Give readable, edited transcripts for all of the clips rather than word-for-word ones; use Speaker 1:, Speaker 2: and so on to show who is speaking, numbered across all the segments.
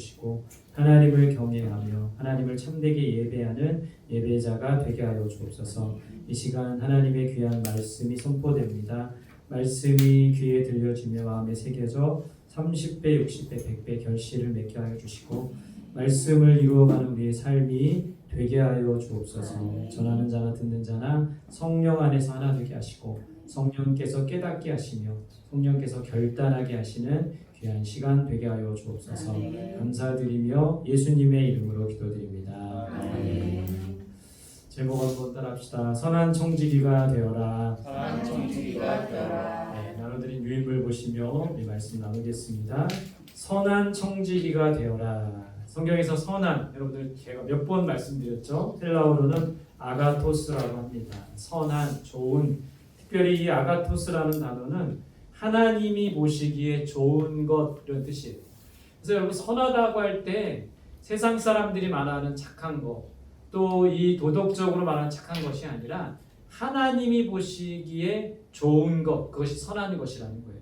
Speaker 1: 주시고 하나님을 경외하며 하나님을 참되게 예배하는 예배자가 되게 하여 주옵소서. 이 시간 하나님의 귀한 말씀이 선포됩니다. 말씀이 귀에 들려지며 마음에 새겨져 30배, 60배, 100배 결실을 맺게 하여 주시고 말씀을 이루어가는 우리의 삶이 되게 하여 주옵소서. 전하는 자나 듣는 자나 성령 안에서 하나 되게 하시고 성령께서 깨닫게 하시며 성령께서 결단하게 하시는 귀한 시간 되게 하여 주옵소서. 감사드리며 예수님의 이름으로 기도드립니다. 제목 한번 따라합시다. 선한 청지기가 되어라.
Speaker 2: 선한 청지기가 되어라.
Speaker 1: 네, 나눠드린 유인물 보시며 이 말씀 나누겠습니다. 선한 청지기가 되어라. 성경에서 선한, 여러분들 제가 몇 번 말씀드렸죠? 헬라어로는 아가토스라고 합니다. 선한, 좋은. 특별히 이 아가토스라는 단어는 하나님이 보시기에 좋은 것, 이런 뜻이에요. 그래서 여러분 선하다고 할 때 세상 사람들이 말하는 착한 것, 또 이 도덕적으로 말하는 착한 것이 아니라 하나님이 보시기에 좋은 것, 그것이 선한 것이라는 거예요.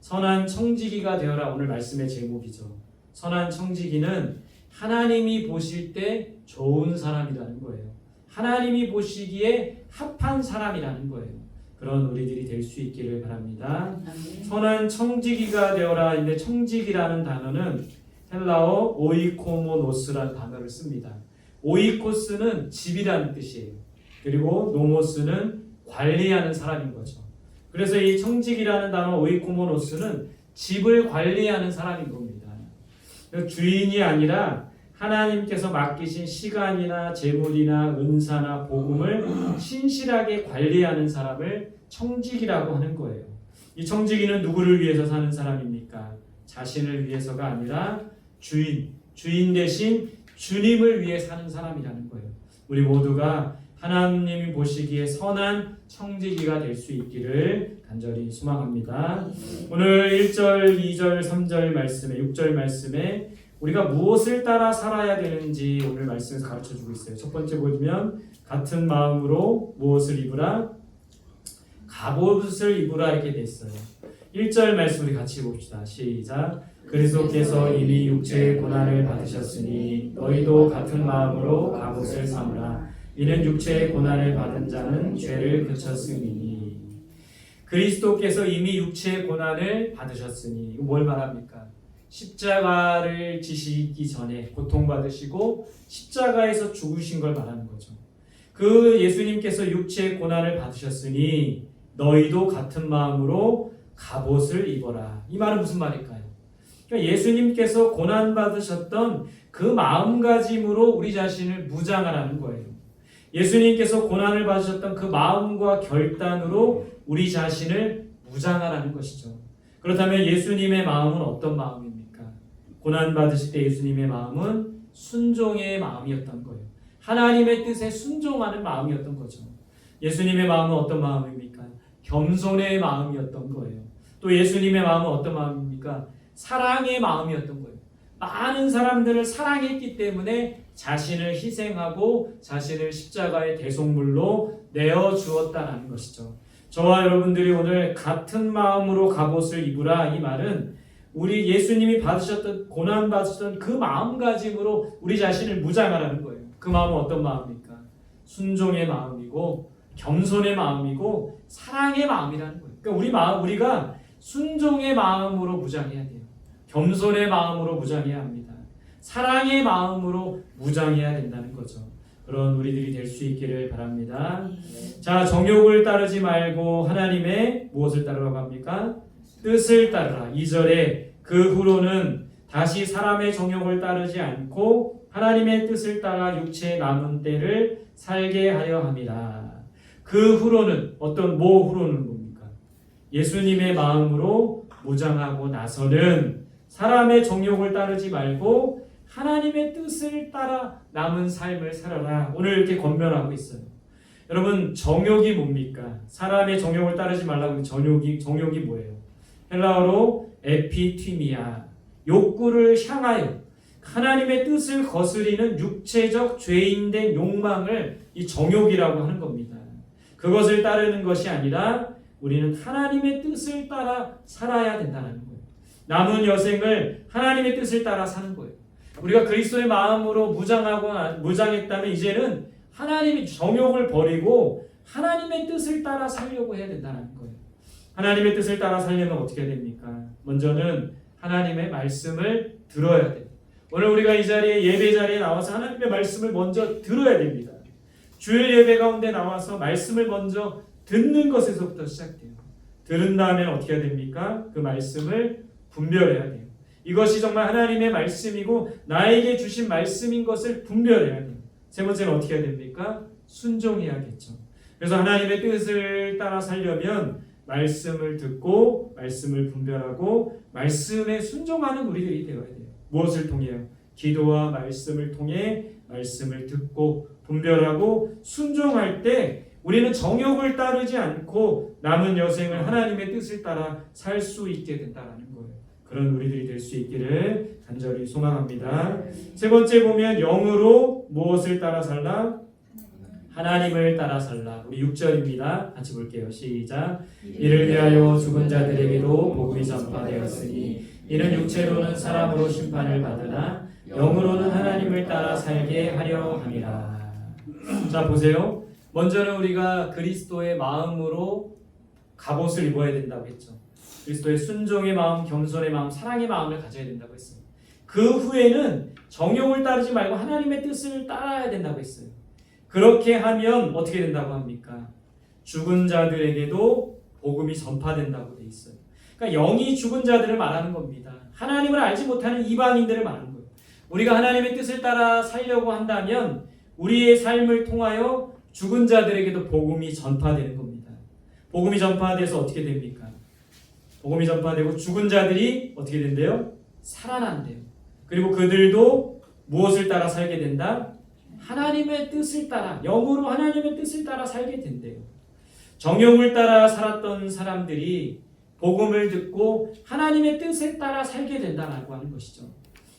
Speaker 1: 선한 청지기가 되어라, 오늘 말씀의 제목이죠. 선한 청지기는 하나님이 보실 때 좋은 사람이라는 거예요. 하나님이 보시기에 합한 사람이라는 거예요. 그런 우리들이 될 수 있기를 바랍니다. 선한 청지기가 되어라. 근데 청지기라는 단어는 헬라어 오이코모노스라는 단어를 씁니다. 오이코스는 집이라는 뜻이에요. 그리고 노모스는 관리하는 사람인 거죠. 그래서 이 청지기라는 단어 오이코모노스는 집을 관리하는 사람인 겁니다. 주인이 아니라 하나님께서 맡기신 시간이나 재물이나 은사나 복음을 신실하게 관리하는 사람을 청지기라고 하는 거예요. 이 청지기는 누구를 위해서 사는 사람입니까? 자신을 위해서가 아니라 주인 대신 주님을 위해 사는 사람이라는 거예요. 우리 모두가 하나님이 보시기에 선한 청지기가 될 수 있기를 간절히 소망합니다. 오늘 1절, 2절, 3절 말씀에 6절 말씀에 우리가 무엇을 따라 살아야 되는지 오늘 말씀에서 가르쳐주고 있어요. 첫 번째 보시면 같은 마음으로 무엇을 입으라? 갑옷을 입으라 이렇게 돼 있어요. 1절 말씀 우리 같이 봅시다. 시작. 그리스도께서 이미 육체의 고난을 받으셨으니 너희도 같은 마음으로 갑옷을 삼으라. 이는 육체의 고난을 받은 자는 죄를 그쳤음이니. 그리스도께서 이미 육체의 고난을 받으셨으니 이거 뭘 말합니까? 십자가를 지시기 전에 고통받으시고 십자가에서 죽으신 걸 말하는 거죠. 그 예수님께서 육체의 고난을 받으셨으니 너희도 같은 마음으로 갑옷을 입어라. 이 말은 무슨 말일까요? 그러니까 예수님께서 고난받으셨던 그 마음가짐으로 우리 자신을 무장하라는 거예요. 예수님께서 고난을 받으셨던 그 마음과 결단으로 우리 자신을 무장하라는 것이죠. 그렇다면 예수님의 마음은 어떤 마음입니까? 고난받으실 때 예수님의 마음은 순종의 마음이었던 거예요. 하나님의 뜻에 순종하는 마음이었던 거죠. 예수님의 마음은 어떤 마음입니까? 겸손의 마음이었던 거예요. 또 예수님의 마음은 어떤 마음입니까? 사랑의 마음이었던 거예요. 많은 사람들을 사랑했기 때문에 자신을 희생하고 자신을 십자가의 대속물로 내어주었다는 것이죠. 저와 여러분들이 오늘 같은 마음으로 갑옷을 입으라 이 말은 우리 예수님이 받으셨던 고난 받으셨던 그 마음가짐으로 우리 자신을 무장하라는 거예요. 그 마음은 어떤 마음입니까? 순종의 마음이고 겸손의 마음이고 사랑의 마음이라는 거예요. 그러니까 우리가 순종의 마음으로 무장해야 돼요. 겸손의 마음으로 무장해야 합니다. 사랑의 마음으로 무장해야 된다는 거죠. 그런 우리들이 될 수 있기를 바랍니다. 자, 정욕을 따르지 말고 하나님의 무엇을 따르라고 합니까? 뜻을 따르라. 2절에 그 후로는 다시 사람의 정욕을 따르지 않고 하나님의 뜻을 따라 육체의 남은 때를 살게 하려 함이라. 그 후로는 후로는 뭡니까? 예수님의 마음으로 무장하고 나서는 사람의 정욕을 따르지 말고 하나님의 뜻을 따라 남은 삶을 살아라. 오늘 이렇게 권면하고 있어요. 여러분 정욕이 뭡니까? 사람의 정욕을 따르지 말라고 하는 정욕이 뭐예요? 헬라어로 에피튀미아, 욕구를 향하여 하나님의 뜻을 거스리는 육체적 죄인된 욕망을 이 정욕이라고 하는 겁니다. 그것을 따르는 것이 아니라 우리는 하나님의 뜻을 따라 살아야 된다는 거예요. 남은 여생을 하나님의 뜻을 따라 사는 거예요. 우리가 그리스도의 마음으로 무장했다면 이제는 하나님의 정욕을 버리고 하나님의 뜻을 따라 살려고 해야 된다는 거예요. 하나님의 뜻을 따라 살려면 어떻게 해야 됩니까? 먼저는 하나님의 말씀을 들어야 돼요. 오늘 우리가 이 자리에 예배 자리에 나와서 하나님의 말씀을 먼저 들어야 됩니다. 주일 예배 가운데 나와서 말씀을 먼저 듣는 것에서부터 시작돼요. 들은 다음에 어떻게 해야 됩니까? 그 말씀을 분별해야 돼요. 이것이 정말 하나님의 말씀이고 나에게 주신 말씀인 것을 분별해야 돼요. 세 번째는 어떻게 해야 됩니까? 순종해야겠죠. 그래서 하나님의 뜻을 따라 살려면 말씀을 듣고 말씀을 분별하고 말씀에 순종하는 우리들이 되어야 돼요. 무엇을 통해요? 기도와 말씀을 통해 말씀을 듣고 분별하고 순종할 때 우리는 정욕을 따르지 않고 남은 여생을 하나님의 뜻을 따라 살 수 있게 된다는 거예요. 그런 우리들이 될 수 있기를 간절히 소망합니다. 세 번째 보면 영으로 무엇을 따라 살라? 하나님을 따라 살라. 우리 6절입니다. 같이 볼게요. 시작. 이를 위하여 죽은 자들에게도 복음이 전파되었으니 이는 육체로는 사람으로 심판을 받으나 영으로는 하나님을 따라 살게 하려 함이라. 자 보세요. 먼저는 우리가 그리스도의 마음으로 갑옷을 입어야 된다고 했죠. 그리스도의 순종의 마음, 겸손의 마음, 사랑의 마음을 가져야 된다고 했어요. 그 후에는 정욕을 따르지 말고 하나님의 뜻을 따라야 된다고 했어요. 그렇게 하면 어떻게 된다고 합니까? 죽은 자들에게도 복음이 전파된다고 돼 있어요. 그러니까 영이 죽은 자들을 말하는 겁니다. 하나님을 알지 못하는 이방인들을 말하는 거예요. 우리가 하나님의 뜻을 따라 살려고 한다면 우리의 삶을 통하여 죽은 자들에게도 복음이 전파되는 겁니다. 복음이 전파돼서 어떻게 됩니까? 복음이 전파되고 죽은 자들이 어떻게 된대요? 살아난대요. 그리고 그들도 무엇을 따라 살게 된다? 하나님의 뜻을 따라, 영으로 하나님의 뜻을 따라 살게 된대요. 정욕을 따라 살았던 사람들이 복음을 듣고 하나님의 뜻에 따라 살게 된다라고 하는 것이죠.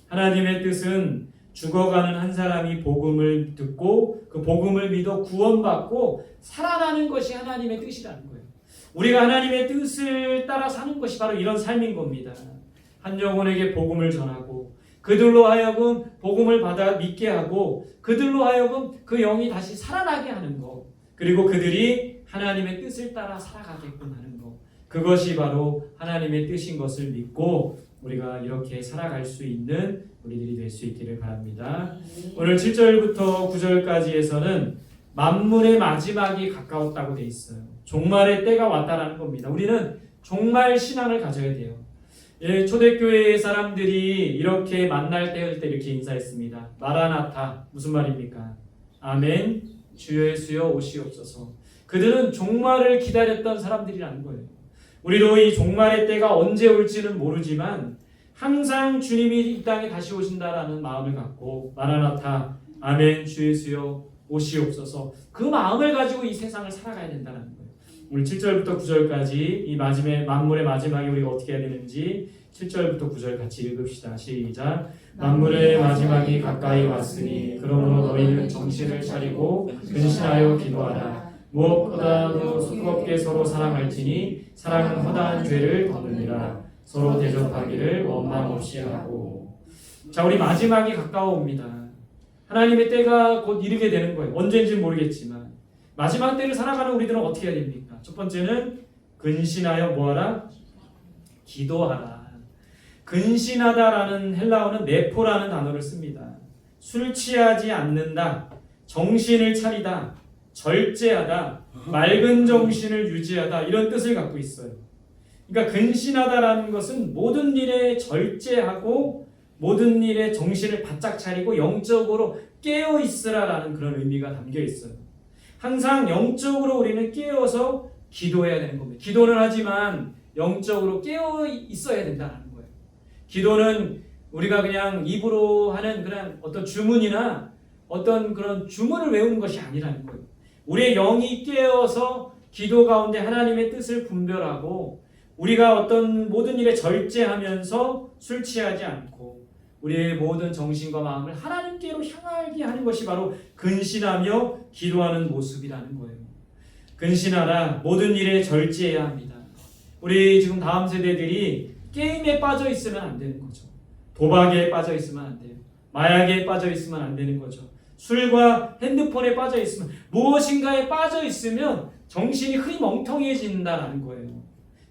Speaker 1: 하나님의 뜻은 죽어가는 한 사람이 복음을 듣고 그 복음을 믿어 구원받고 살아나는 것이 하나님의 뜻이라는 거예요. 우리가 하나님의 뜻을 따라 사는 것이 바로 이런 삶인 겁니다. 한 영혼에게 복음을 전하고 그들로 하여금 복음을 받아 믿게 하고 그들로 하여금 그 영이 다시 살아나게 하는 것, 그리고 그들이 하나님의 뜻을 따라 살아가게끔 하는 것, 그것이 바로 하나님의 뜻인 것을 믿고 우리가 이렇게 살아갈 수 있는 우리들이 될 수 있기를 바랍니다. 오늘 7절부터 9절까지에서는 만물의 마지막이 가까웠다고 돼 있어요. 종말의 때가 왔다라는 겁니다. 우리는 종말 신앙을 가져야 돼요. 초대교회 사람들이 이렇게 만날 때 이렇게 인사했습니다. 마라나타, 무슨 말입니까? 아멘, 주 예수여 오시옵소서. 그들은 종말을 기다렸던 사람들이라는 거예요. 우리도 이 종말의 때가 언제 올지는 모르지만 항상 주님이 이 땅에 다시 오신다라는 마음을 갖고 마라나타, 아멘, 주 예수여 오시옵소서, 그 마음을 가지고 이 세상을 살아가야 된다는 거예요. 오늘 7절부터 9절까지 이 만물의 마지막에 우리가 어떻게 해야 되는지 7절부터 9절 같이 읽읍시다. 시작. 만물의 마지막이 가까이 왔으니 그러므로 너희는 정신을 차리고 근신하여 기도하라. 무엇보다도 수고롭게 서로 사랑할지니 사랑은 허다한 죄를 덮느니라. 서로 대접하기를 원망 없이 하고. 자, 우리 마지막이 가까워옵니다. 하나님의 때가 곧 이르게 되는 거예요. 언제인지는 모르겠지만 마지막 때를 살아가는 우리들은 어떻게 해야 됩니까? 첫 번째는 근신하여 뭐하라? 기도하라. 근신하다라는 헬라어는 네포라는 단어를 씁니다. 술 취하지 않는다, 정신을 차리다, 절제하다, 맑은 정신을 유지하다, 이런 뜻을 갖고 있어요. 그러니까 근신하다라는 것은 모든 일에 절제하고 모든 일에 정신을 바짝 차리고 영적으로 깨어 있으라라는 그런 의미가 담겨 있어요. 항상 영적으로 우리는 깨어서 기도해야 되는 겁니다. 기도는 하지만 영적으로 깨어 있어야 된다는 거예요. 기도는 우리가 그냥 입으로 하는 그런 어떤 주문이나 어떤 그런 주문을 외우는 것이 아니라는 거예요. 우리의 영이 깨어서 기도 가운데 하나님의 뜻을 분별하고 우리가 어떤 모든 일에 절제하면서 술 취하지 않고 우리의 모든 정신과 마음을 하나님께로 향하게 하는 것이 바로 근신하며 기도하는 모습이라는 거예요. 근신하라, 모든 일에 절제해야 합니다. 우리 지금 다음 세대들이 게임에 빠져 있으면 안 되는 거죠. 도박에 빠져 있으면 안 돼요. 마약에 빠져 있으면 안 되는 거죠. 술과 핸드폰에 빠져 있으면, 무엇인가에 빠져 있으면 정신이 흐리멍텅해진다는 거예요.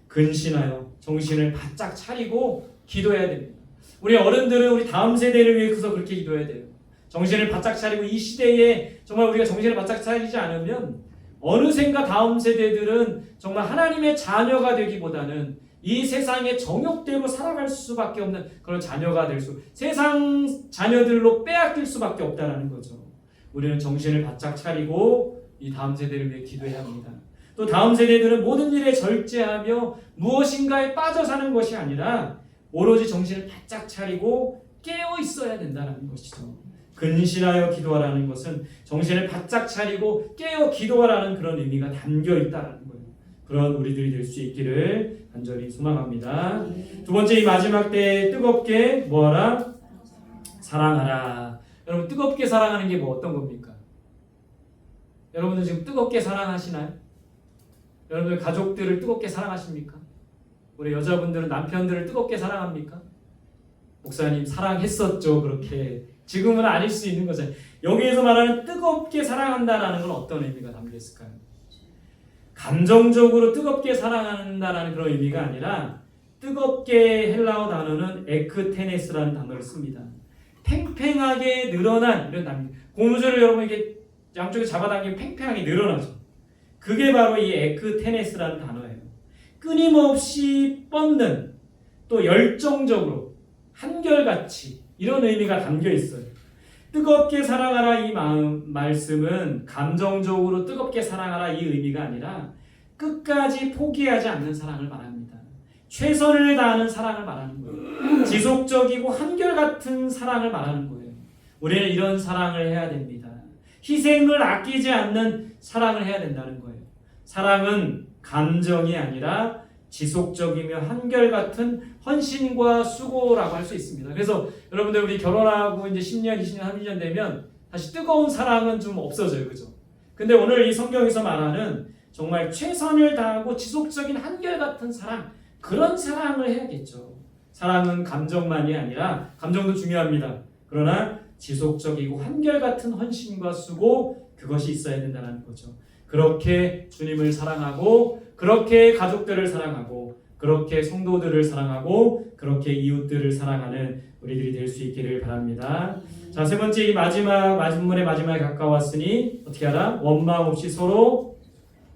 Speaker 1: 근신하여 정신을 바짝 차리고 기도해야 됩니다. 우리 어른들은 우리 다음 세대를 위해서 그렇게 기도해야 돼요. 정신을 바짝 차리고 이 시대에 정말 우리가 정신을 바짝 차리지 않으면 어느샌가 다음 세대들은 정말 하나님의 자녀가 되기보다는 이 세상의 정욕대로 살아갈 수밖에 없는 그런 자녀가 될 세상 자녀들로 빼앗길 수밖에 없다는 거죠. 우리는 정신을 바짝 차리고 이 다음 세대를 위해 기도해야 합니다. 또 다음 세대들은 모든 일에 절제하며 무엇인가에 빠져 사는 것이 아니라 오로지 정신을 바짝 차리고 깨어 있어야 된다는 것이죠. 근신하여 기도하라는 것은 정신을 바짝 차리고 깨어 기도하라는 그런 의미가 담겨 있다는 거예요. 그런 우리들이 될 수 있기를 간절히 소망합니다. 두 번째, 이 마지막 때에 뜨겁게 뭐하라? 사랑하라. 여러분, 뜨겁게 사랑하는 게 뭐 어떤 겁니까? 여러분들 지금 뜨겁게 사랑하시나요? 여러분들 가족들을 뜨겁게 사랑하십니까? 우리 여자분들은 남편들을 뜨겁게 사랑합니까? 목사님 사랑했었죠. 그렇게. 지금은 아닐 수 있는 거죠. 여기에서 말하는 뜨겁게 사랑한다라는 건 어떤 의미가 담겨 있을까요? 감정적으로 뜨겁게 사랑한다라는 그런 의미가 아니라 뜨겁게 헬라어 단어는 에크테네스라는 단어를 씁니다. 팽팽하게 늘어난 이런 단어. 고무줄을 여러분 이게 양쪽에 잡아당기면 팽팽하게 늘어나죠. 그게 바로 이 에크테네스라는 단어예요. 끊임없이 뻗는, 또 열정적으로 한결같이 이런 의미가 담겨 있어요. 뜨겁게 사랑하라 이 말씀은 감정적으로 뜨겁게 사랑하라 이 의미가 아니라 끝까지 포기하지 않는 사랑을 말합니다. 최선을 다하는 사랑을 말하는 거예요. 지속적이고 한결같은 사랑을 말하는 거예요. 우리는 이런 사랑을 해야 됩니다. 희생을 아끼지 않는 사랑을 해야 된다는 거예요. 사랑은 감정이 아니라 지속적이며 한결같은 헌신과 수고라고 할 수 있습니다. 그래서 여러분들 우리 결혼하고 이제 10년, 20년, 30년 되면 다시 뜨거운 사랑은 좀 없어져요. 그죠? 근데 오늘 이 성경에서 말하는 정말 최선을 다하고 지속적인 한결같은 사랑, 그런 사랑을 해야겠죠. 사랑은 감정만이 아니라, 감정도 중요합니다. 그러나 지속적이고 한결같은 헌신과 수고, 그것이 있어야 된다는 거죠. 그렇게 주님을 사랑하고, 그렇게 가족들을 사랑하고, 그렇게 성도들을 사랑하고, 그렇게 이웃들을 사랑하는 우리들이 될 수 있기를 바랍니다. 자, 세 번째, 이 마지막의 마지막에 가까웠으니 어떻게 하라? 원망 없이 서로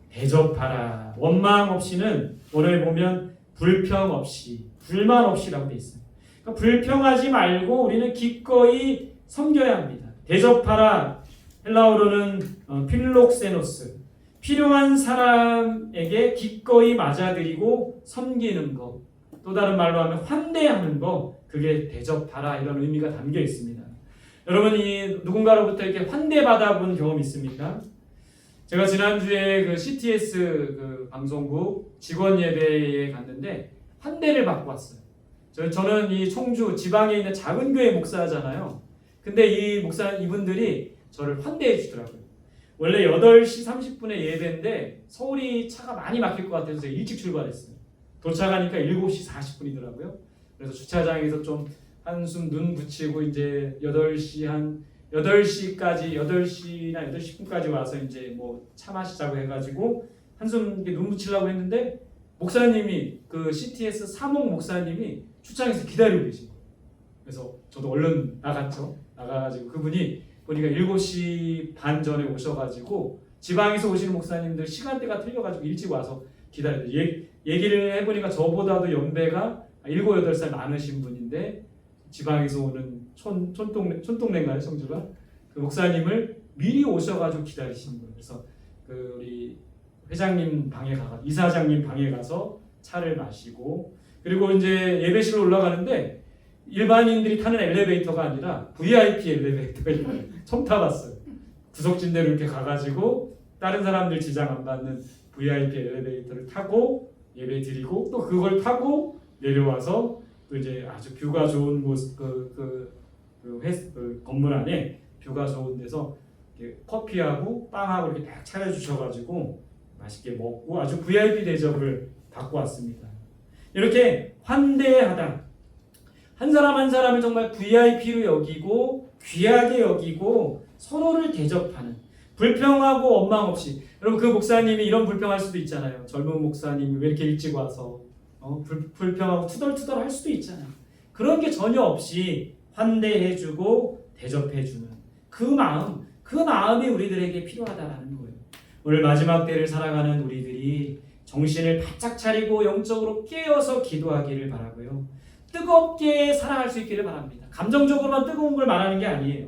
Speaker 1: 대접하라. 원망 없이는 오늘 보면 불평 없이, 불만 없이라고 돼 있어요. 그러니까 불평하지 말고 우리는 기꺼이 섬겨야 합니다. 대접하라. 헬라어로는 필록세노스. 필요한 사람에게 기꺼이 맞아들이고 섬기는 것, 또 다른 말로 하면 환대하는 것, 그게 대접하라 이런 의미가 담겨 있습니다. 여러분이 누군가로부터 이렇게 환대받아 본 경험 있습니까? 제가 지난주에 그 CTS 그 방송국 직원 예배에 갔는데 환대를 받고 왔어요. 저는 이 청주 지방에 있는 작은 교회 목사잖아요. 근데 이분들이 저를 환대해 주더라고요. 원래 8시 30분에 예배인데 서울이 차가 많이 막힐 것 같아서 제가 일찍 출발했어요. 도착하니까 7시 40분이더라고요. 그래서 주차장에서 좀 한숨 눈 붙이고 이제 8시나 8시 10분까지 와서 이제 뭐 차 마시자고 해가지고 한숨 눈 붙이려고 했는데 목사님이 그 CTS 사목 목사님이 주차장에서 기다리고 계신 거예요. 그래서 저도 얼른 나가가지고 그분이 보니까 7시 반 전에 오셔가지고 지방에서 오시는 목사님들 시간대가 틀려가지고 일찍 와서 기다려요. 얘기를 해보니까 저보다도 연배가 7, 8살 많으신 분인데 지방에서 오는 촌동네인가요, 청주가? 그 목사님을 미리 오셔가지고 기다리시는 거예요. 그래서 그 우리 이사장님 방에 가서 차를 마시고, 그리고 이제 예배실로 올라가는데 일반인들이 타는 엘리베이터가 아니라 VIP 엘리베이터를 처음 타봤어요. 구석진대로 이렇게 가가지고 다른 사람들 지장 안 받는 VIP 엘리베이터를 타고 예배 드리고, 또 그걸 타고 내려와서 또 이제 아주 뷰가 좋은 곳 그 건물 안에 뷰가 좋은 데서 커피하고 빵하고 이렇게 딱 차려주셔가지고 맛있게 먹고 아주 VIP 대접을 받고 왔습니다. 이렇게 환대하다. 한 사람 한 사람을 정말 VIP로 여기고 귀하게 여기고 서로를 대접하는, 불평하고 원망 없이. 여러분, 그 목사님이 이런 불평할 수도 있잖아요. 젊은 목사님이 왜 이렇게 일찍 와서 불평하고 투덜투덜 할 수도 있잖아요. 그런 게 전혀 없이 환대해주고 대접해주는 그 마음이 우리들에게 필요하다라는 거예요. 오늘 마지막 때를 살아가는 우리들이 정신을 바짝 차리고 영적으로 깨어서 기도하기를 바라고요. 뜨겁게 살아갈 수 있기를 바랍니다. 감정적으로만 뜨거운 걸 말하는 게 아니에요.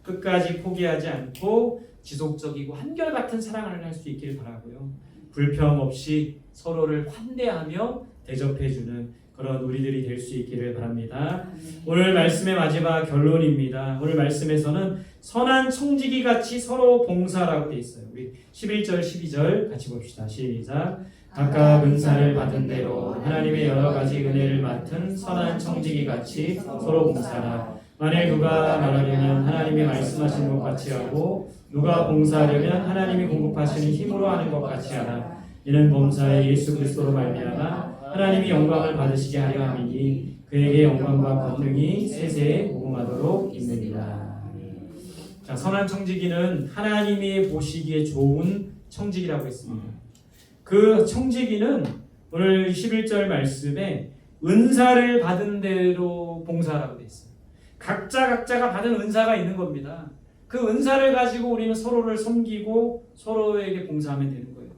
Speaker 1: 끝까지 포기하지 않고 지속적이고 한결같은 사랑을 할 수 있기를 바라고요. 불평 없이 서로를 환대하며 대접해주는 그런 우리들이 될 수 있기를 바랍니다. 오늘 말씀의 마지막 결론입니다. 오늘 말씀에서는 선한 청지기 같이 서로 봉사라고 되어 있어요. 우리 11절 12절 같이 봅시다. 시작. 각각 은사를 받은 대로 하나님의 여러 가지 은혜를 맡은 선한 청지기 같이 서로 봉사하라. 만일 누가 말하려면 하나님이 말씀하시는 것 같이 하고 누가 봉사하려면 하나님이 공급하시는 힘으로 하는 것 같이 하라. 이는 범사에 예수 그리스도로 말미암아 하나님이 영광을 받으시게 하려 함이니 그에게 영광과 권능이 세세에 무궁하도록 있느니라. 자, 선한 청지기는 하나님이 보시기에 좋은 청지기라고 했습니다. 그 청지기는 오늘 11절 말씀에 은사를 받은 대로 봉사라고 되어 있어요. 각자가 받은 은사가 있는 겁니다. 그 은사를 가지고 우리는 서로를 섬기고 서로에게 봉사하면 되는 거예요.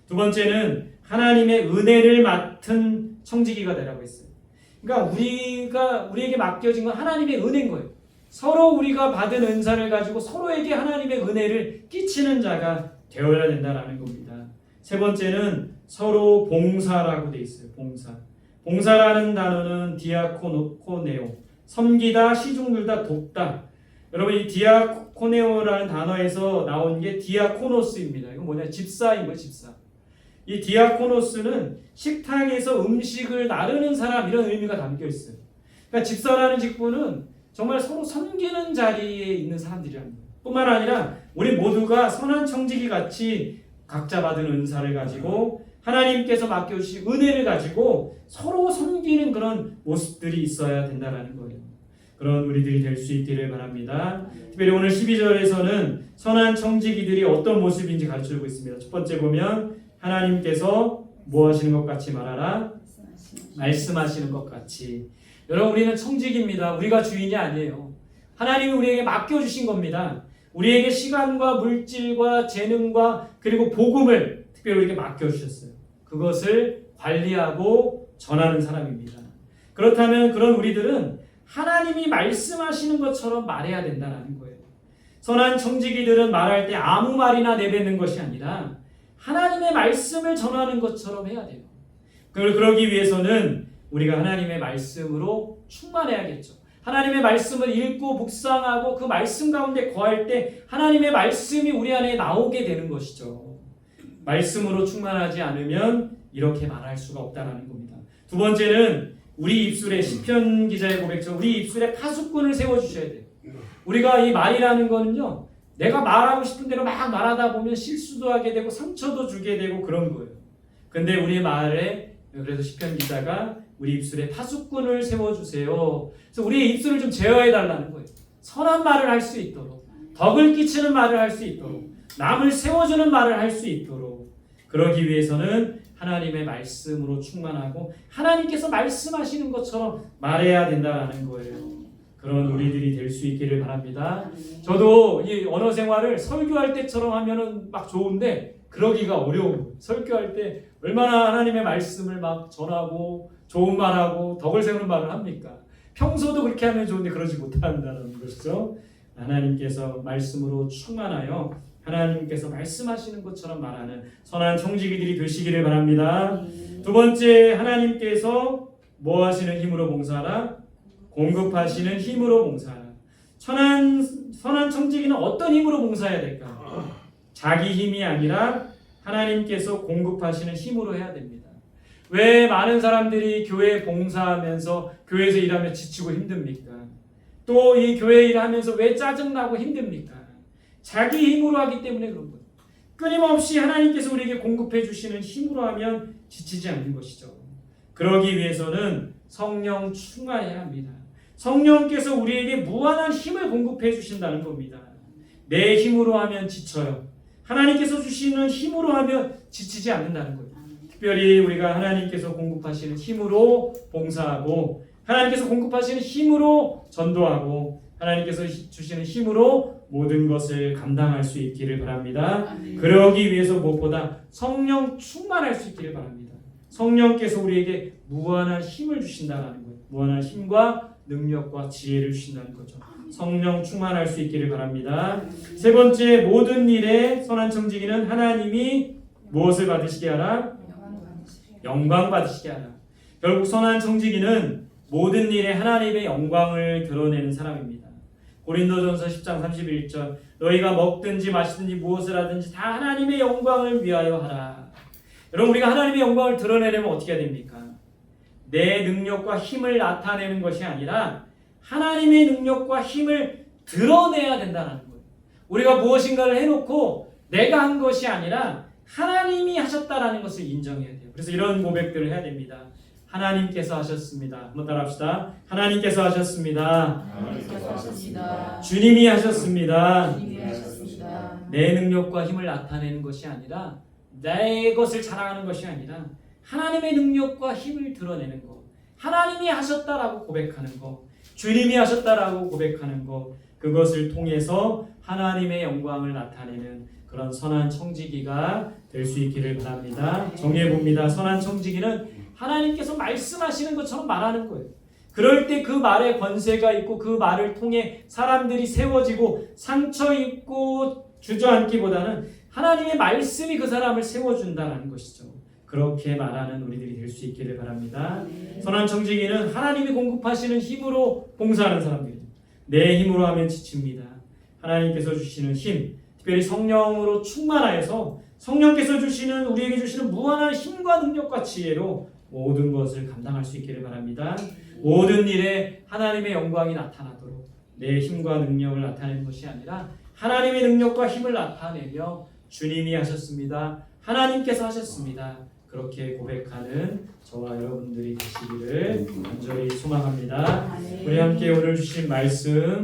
Speaker 1: 두 번째는 하나님의 은혜를 맡은 청지기가 되라고 했어요. 그러니까 우리에게 맡겨진 건 하나님의 은혜인 거예요. 서로 우리가 받은 은사를 가지고 서로에게 하나님의 은혜를 끼치는 자가 되어야 된다는 겁니다. 세 번째는 서로 봉사라고 되어 있어요. 봉사라는 단어는 디아코네오, 섬기다, 시중들다, 돕다. 여러분, 이 디아코네오라는 단어에서 나온 게 디아코노스입니다. 이거 뭐냐? 집사인 거예요, 집사. 이 디아코노스는 식탁에서 음식을 나르는 사람, 이런 의미가 담겨 있어요. 그러니까 집사라는 직분은 정말 서로 섬기는 자리에 있는 사람들이라는 거예요. 뿐만 아니라 우리 모두가 선한 청지기 같이 각자 받은 은사를 가지고 하나님께서 맡겨주신 은혜를 가지고 서로 섬기는 그런 모습들이 있어야 된다는 거예요. 그런 우리들이 될 수 있기를 바랍니다. 특별히 오늘 12절에서는 선한 청지기들이 어떤 모습인지 가르쳐주고 있습니다. 첫 번째 보면 하나님께서 뭐 하시는 것 같이 말하라? 말씀하시는 것 같이. 여러분, 우리는 청지기입니다. 우리가 주인이 아니에요. 하나님이 우리에게 맡겨주신 겁니다. 우리에게 시간과 물질과 재능과 그리고 복음을 특별히 우리에게 맡겨주셨어요. 그것을 관리하고 전하는 사람입니다. 그렇다면 그런 우리들은 하나님이 말씀하시는 것처럼 말해야 된다는 거예요. 선한 청지기들은 말할 때 아무 말이나 내뱉는 것이 아니라 하나님의 말씀을 전하는 것처럼 해야 돼요. 그러기 위해서는 우리가 하나님의 말씀으로 충만해야겠죠. 하나님의 말씀을 읽고 묵상하고 그 말씀 가운데 거할 때 하나님의 말씀이 우리 안에 나오게 되는 것이죠. 말씀으로 충만하지 않으면 이렇게 말할 수가 없다는 겁니다. 두 번째는 우리 입술에 시편 기자의 고백처럼 우리 입술에 파수꾼을 세워주셔야 돼요. 우리가 이 말이라는 거는요, 내가 말하고 싶은 대로 막 말하다 보면 실수도 하게 되고 상처도 주게 되고 그런 거예요. 근데 우리 말에, 그래서 시편 기자가 우리 입술에 파수꾼을 세워주세요. 그래서 우리의 입술을 좀 제어해달라는 거예요. 선한 말을 할 수 있도록, 덕을 끼치는 말을 할 수 있도록, 남을 세워주는 말을 할 수 있도록. 그러기 위해서는 하나님의 말씀으로 충만하고 하나님께서 말씀하시는 것처럼 말해야 된다는 거예요. 그런 우리들이 될 수 있기를 바랍니다. 저도 이 언어 생활을 설교할 때처럼 하면은 막 좋은데 그러기가 어려워요. 설교할 때 얼마나 하나님의 말씀을 막 전하고 좋은 말하고 덕을 세우는 말을 합니까? 평소도 그렇게 하면 좋은데 그러지 못한다는 것이죠. 하나님께서 말씀으로 충만하여 하나님께서 말씀하시는 것처럼 말하는 선한 청지기들이 되시기를 바랍니다. 두 번째, 하나님께서 뭐 하시는 힘으로 봉사하라? 공급하시는 힘으로 봉사하라. 선한 청지기는 어떤 힘으로 봉사해야 될까? 자기 힘이 아니라 하나님께서 공급하시는 힘으로 해야 됩니다. 왜 많은 사람들이 교회 봉사하면서 교회에서 일하며 지치고 힘듭니까? 또 이 교회 일하면서 왜 짜증나고 힘듭니까? 자기 힘으로 하기 때문에 그런 거예요. 끊임없이 하나님께서 우리에게 공급해 주시는 힘으로 하면 지치지 않는 것이죠. 그러기 위해서는 성령 충만해야 합니다. 성령께서 우리에게 무한한 힘을 공급해 주신다는 겁니다. 내 힘으로 하면 지쳐요. 하나님께서 주시는 힘으로 하면 지치지 않는다는 거예요. 특별히 우리가 하나님께서 공급하시는 힘으로 봉사하고 하나님께서 공급하시는 힘으로 전도하고 하나님께서 주시는 힘으로 모든 것을 감당할 수 있기를 바랍니다. 그러기 위해서 무엇보다 성령 충만할 수 있기를 바랍니다. 성령께서 우리에게 무한한 힘을 주신다는 거예요. 무한한 힘과 능력과 지혜를 주신다는 거죠. 성령 충만할 수 있기를 바랍니다. 세 번째, 모든 일에 선한 청지기는 하나님이 무엇을 받으시게 하라? 영광 받으시게 하라. 결국 선한 청지기는 모든 일에 하나님의 영광을 드러내는 사람입니다. 고린도전서 10장 31절 너희가 먹든지 마시든지 무엇을 하든지 다 하나님의 영광을 위하여 하라. 여러분, 우리가 하나님의 영광을 드러내려면 어떻게 해야 됩니까? 내 능력과 힘을 나타내는 것이 아니라 하나님의 능력과 힘을 드러내야 된다는 거예요. 우리가 무엇인가를 해놓고 내가 한 것이 아니라 하나님이 하셨다라는 것을 인정해야 돼요. 그래서 이런 고백들을 해야 됩니다. 하나님께서 하셨습니다. 한번 따라합시다. 하나님께서 하셨습니다.
Speaker 2: 하나님께서 하셨습니다.
Speaker 1: 주님이 하셨습니다.
Speaker 2: 주님이 하셨습니다.
Speaker 1: 내 능력과 힘을 나타내는 것이 아니라 내 것을 자랑하는 것이 아니라 하나님의 능력과 힘을 드러내는 것, 하나님이 하셨다라고 고백하는 것, 주님이 하셨다라고 고백하는 것, 그것을 통해서 하나님의 영광을 나타내는 그런 선한 청지기가 될 수 있기를 바랍니다. 정리해 봅니다. 선한 청지기는 하나님께서 말씀하시는 것처럼 말하는 거예요. 그럴 때 그 말에 권세가 있고 그 말을 통해 사람들이 세워지고 상처 입고 주저앉기보다는 하나님의 말씀이 그 사람을 세워준다는 것이죠. 그렇게 말하는 우리들이 될 수 있기를 바랍니다. 선한 청지기는 하나님이 공급하시는 힘으로 봉사하는 사람들입니다. 내 힘으로 하면 지칩니다. 하나님께서 주시는 힘, 특별히 성령으로 충만하여서 성령께서 주시는 우리에게 주시는 무한한 힘과 능력과 지혜로 모든 것을 감당할 수 있기를 바랍니다. 모든 일에 하나님의 영광이 나타나도록 내 힘과 능력을 나타내는 것이 아니라 하나님의 능력과 힘을 나타내며 주님이 하셨습니다. 하나님께서 하셨습니다. 그렇게 고백하는 저와 여러분들이 되시기를 간절히 소망합니다. 우리 함께 오늘 주신 말씀